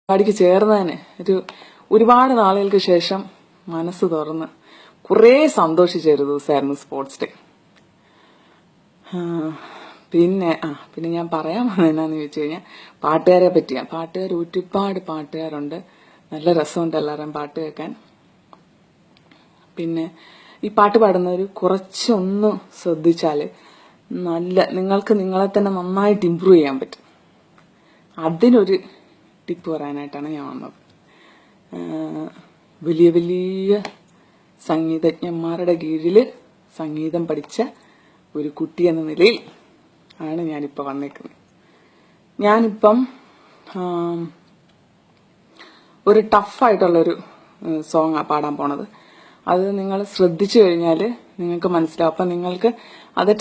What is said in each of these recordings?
പരിപാടിക്ക് ചേർന്നതിന് ഒരുപാട് നാളുകൾക്ക് ശേഷം മനസ്സ് തുറന്ന് കുറേ സന്തോഷിച്ചൊരു ദിവസമായിരുന്നു സ്പോർട്സ് ഡേ. പിന്നെ ഞാൻ പറയാൻ വന്നത് എന്നാന്ന് ചോദിച്ചു കഴിഞ്ഞാൽ പാട്ടുകാരെ പറ്റിയാണ്. ഒരുപാട് പാട്ടുകാരുണ്ട്, നല്ല രസമുണ്ട് എല്ലാവരും പാട്ട് കേൾക്കാൻ. പിന്നെ ഈ പാട്ട് പാടുന്നവർ കുറച്ചൊന്ന് ശ്രദ്ധിച്ചാൽ നിങ്ങൾക്ക് നിങ്ങളെ തന്നെ നന്നായിട്ട് ഇമ്പ്രൂവ് ചെയ്യാൻ പറ്റും. അതിനൊരു ടിപ്പ് പറയാനായിട്ടാണ് ഞാൻ വന്നത്. വലിയ വലിയ സംഗീതജ്ഞന്മാരുടെ കീഴിൽ സംഗീതം പഠിച്ച ഒരു കുട്ടി എന്ന നിലയിൽ ആണ് ഞാനിപ്പോൾ വന്നേക്കുന്നത്. ഞാനിപ്പം ഒരു ടഫായിട്ടുള്ളൊരു സോങ്ങാണ് പാടാൻ പോണത്. അത് നിങ്ങൾ ശ്രദ്ധിച്ചു കഴിഞ്ഞാൽ നിങ്ങൾക്ക് മനസ്സിലാവും. അപ്പം നിങ്ങൾക്ക് അത്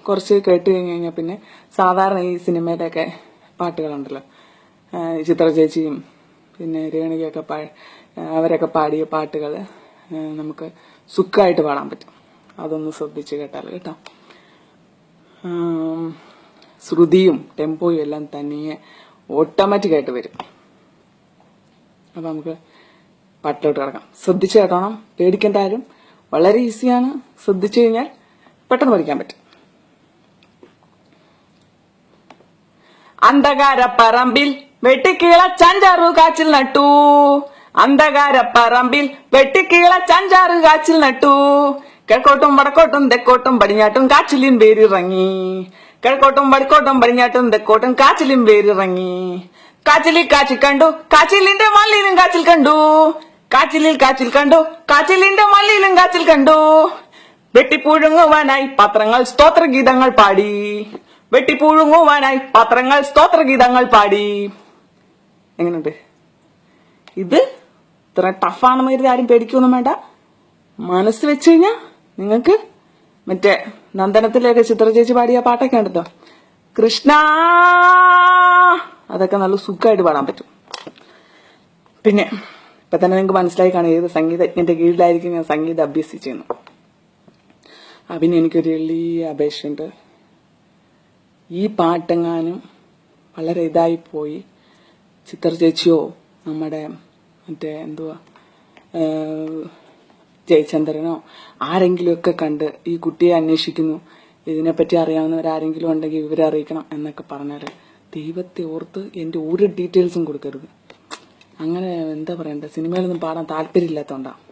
കുറച്ച് കേട്ട് കഴിഞ്ഞാൽ പിന്നെ സാധാരണ ഈ സിനിമയിലൊക്കെ പാട്ടുകളുണ്ടല്ലോ, ചിത്ര ചേച്ചിയും പിന്നെ രേണുകയൊക്കെ അവരൊക്കെ പാടിയ പാട്ടുകൾ നമുക്ക് സുഖമായിട്ട് പാടാൻ പറ്റും. അതൊന്ന് ശ്രദ്ധിച്ച് കേട്ടാൽ കേട്ടോ. ശ്രുതിയും ടെമ്പോയും എല്ലാം തനിയെ ഓട്ടോമാറ്റിക്കായിട്ട് വരും. അപ്പം നമുക്ക് പാട്ടിലോട്ട് കിടക്കാം. ശ്രദ്ധിച്ച് കേട്ടോണം, പേടിക്കേണ്ട ആരും. വളരെ ഈസിയാണ്, ശ്രദ്ധിച്ചു കഴിഞ്ഞാൽ പെട്ടെന്ന് പഠിക്കാൻ പറ്റും. അന്ധകാരപ്പറമ്പിൽ വെട്ടിക്കിളച്ചഞ്ചാറു കാച്ചിൽ നട്ടു, അന്ധകാരപ്പറമ്പിൽ വെട്ടിക്കിളച്ചഞ്ചാറു കാച്ചിൽ നട്ടു, കിഴക്കോട്ടും വടക്കോട്ടും തെക്കോട്ടും പടിഞ്ഞാട്ടും കാച്ചിലിൻ പേരിറങ്ങി, കിഴക്കോട്ടും വടക്കോട്ടും പടിഞ്ഞാട്ടും തെക്കോട്ടും കാച്ചിലിൻ പേരിറങ്ങി, കാച്ചിലിൽ കാച്ചിൽ കണ്ടു കാച്ചിലിന്റെ മല്ലിയിലും കാച്ചിൽ കണ്ടു, കാച്ചിലിൽ കാച്ചിൽ കണ്ടു കാച്ചിലിന്റെ മല്ലിയിലും കാച്ചിൽ കണ്ടു, വെട്ടിപ്പുഴുങ്ങുവാനായി പാത്രങ്ങൾ സ്തോത്രഗീതങ്ങൾ പാടി, വെട്ടിപ്പുഴുങ്ങുവാനായി പാത്രങ്ങൾ സ്തോത്രഗീതങ്ങൾ പാടി. എങ്ങനെയുണ്ട്? ഇത് ഇത്ര ടഫാണെന്ന് കരുതി ആരും പേടിക്കൊന്നും വേണ്ട. മനസ്സ് വെച്ച് കഴിഞ്ഞാൽ നിങ്ങൾക്ക് മറ്റേ നന്ദനത്തിലേക്ക് ചിത്ര ചേച്ചി പാടിയ പാട്ടൊക്കെ ഉണ്ടല്ലോ, കൃഷ്ണ, അതൊക്കെ നല്ല സുഖമായിട്ട് പാടാൻ പറ്റും. പിന്നെ ഇപ്പൊ തന്നെ നിങ്ങൾക്ക് മനസ്സിലായി കാണും ഏത് സംഗീതജ്ഞന്റെ കീഴിലായിരിക്കും ഞാൻ സംഗീതം അഭ്യസിച്ചെന്ന്. പിന്നെ എനിക്കൊരു എളിയ അപേക്ഷയുണ്ട്. ഈ പാട്ടെങ്ങാനും വളരെ ഇതായിപ്പോയി ചിത്ര ചേച്ചിയോ നമ്മുടെ മറ്റേ ജയചന്ദ്രനോ ആരെങ്കിലുമൊക്കെ കണ്ട് ഈ കുട്ടിയെ അന്വേഷിക്കുന്നു, ഇതിനെപ്പറ്റി അറിയാവുന്നവരാരെങ്കിലും ഉണ്ടെങ്കിൽ വിവരം അറിയിക്കണം എന്നൊക്കെ പറഞ്ഞാൽ ദൈവത്തെ ഓർത്ത് എൻ്റെ ഒരു ഡീറ്റെയിൽസും കൊടുക്കരുത്. അങ്ങനെ എന്താ പറയണ്ടേ, സിനിമയിലൊന്നും പാടാൻ താല്പര്യമില്ലാത്തതുകൊണ്ടാണ്.